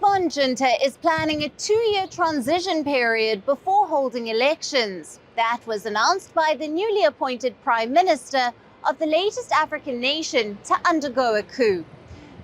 Gabon Junta is planning a 2-year transition period before holding elections. That was announced by the newly appointed Prime Minister of the latest African nation to undergo a coup.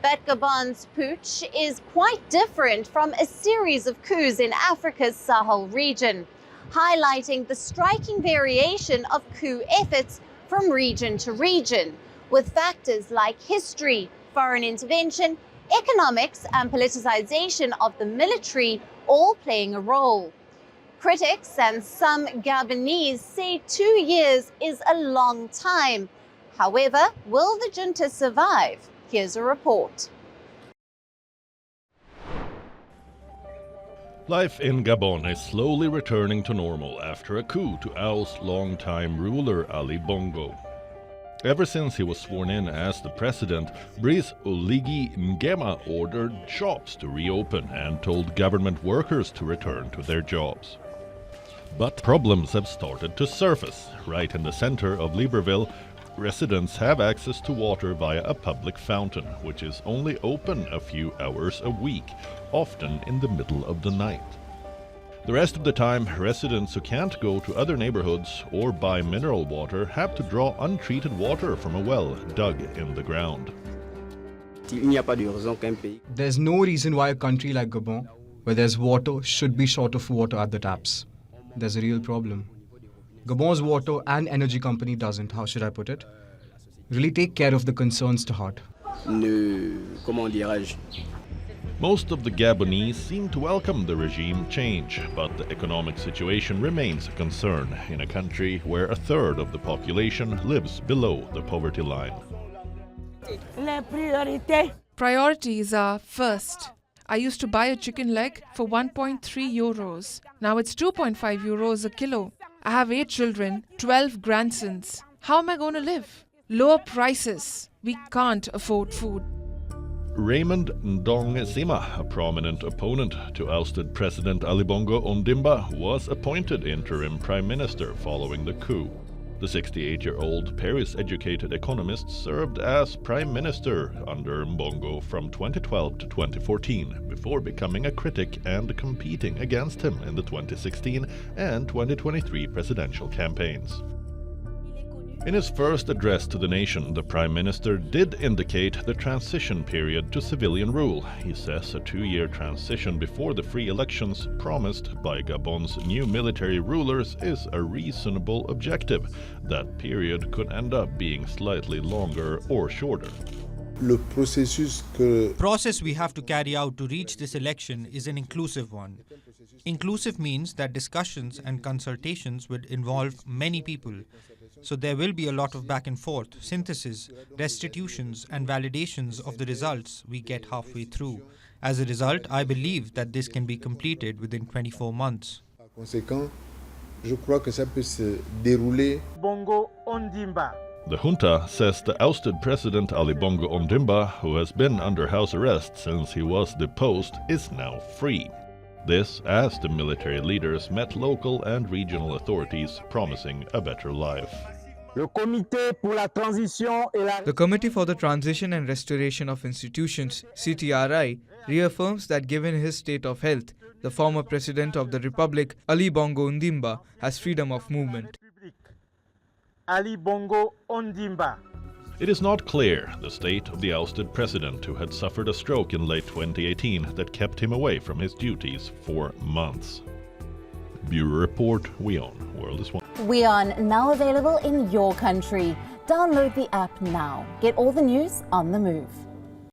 But Gabon's putsch is quite different from a series of coups in Africa's Sahel region, highlighting the striking variation of coup efforts from region to region, with factors like history, foreign intervention, economics and politicization of the military all playing a role. Critics and some Gabonese say 2 years is a long time. However, will the junta survive? Here's a report. Life in Gabon is slowly returning to normal after a coup to oust longtime ruler Ali Bongo. Ever since he was sworn in as the president, Brice Oligui Nguema ordered shops to reopen and told government workers to return to their jobs. But problems have started to surface. Right in the center of Libreville, residents have access to water via a public fountain, which is only open a few hours a week, often in the middle of the night. The rest of the time, residents who can't go to other neighborhoods or buy mineral water have to draw untreated water from a well dug in the ground. There's no reason why a country like Gabon, where there's water, should be short of water at the taps. There's a real problem. Gabon's water and energy company doesn't, how should I put it, really take care of the concerns to heart. Most of the Gabonese seem to welcome the regime change, but the economic situation remains a concern in a country where a third of the population lives below the poverty line. Priorities are first. I used to buy a chicken leg for 1.3 euros. Now it's 2.5 euros a kilo. I have 8 children, 12 grandsons. How am I going to live? Lower prices. We can't afford food. Raymond Ndong Sima, a prominent opponent to ousted President Ali Bongo Ondimba, was appointed interim prime minister following the coup. The 68-year-old Paris-educated economist served as prime minister under Mbongo from 2012 to 2014, before becoming a critic and competing against him in the 2016 and 2023 presidential campaigns. In his first address to the nation, the Prime Minister did indicate the transition period to civilian rule. He says a 2-year transition before the free elections promised by Gabon's new military rulers is a reasonable objective. That period could end up being slightly longer or shorter. The process we have to carry out to reach this election is an inclusive one. Inclusive means that discussions and consultations would involve many people. So there will be a lot of back and forth, synthesis, restitutions and validations of the results we get halfway through. As a result, I believe that this can be completed within 24 months. The junta says the ousted President Ali Bongo Ondimba, who has been under house arrest since he was deposed, is now free. This as the military leaders met local and regional authorities promising a better life. The Committee for the Transition and Restoration of Institutions, CTRI, reaffirms that given his state of health, the former president of the Republic, Ali Bongo Ondimba, has freedom of movement. Ali Bongo Ondimba. It is not clear the state of the ousted president, who had suffered a stroke in late 2018 that kept him away from his duties for months. Bureau Report, WION World is One. WION, now available in your country. Download the app now. Get all the news on the move.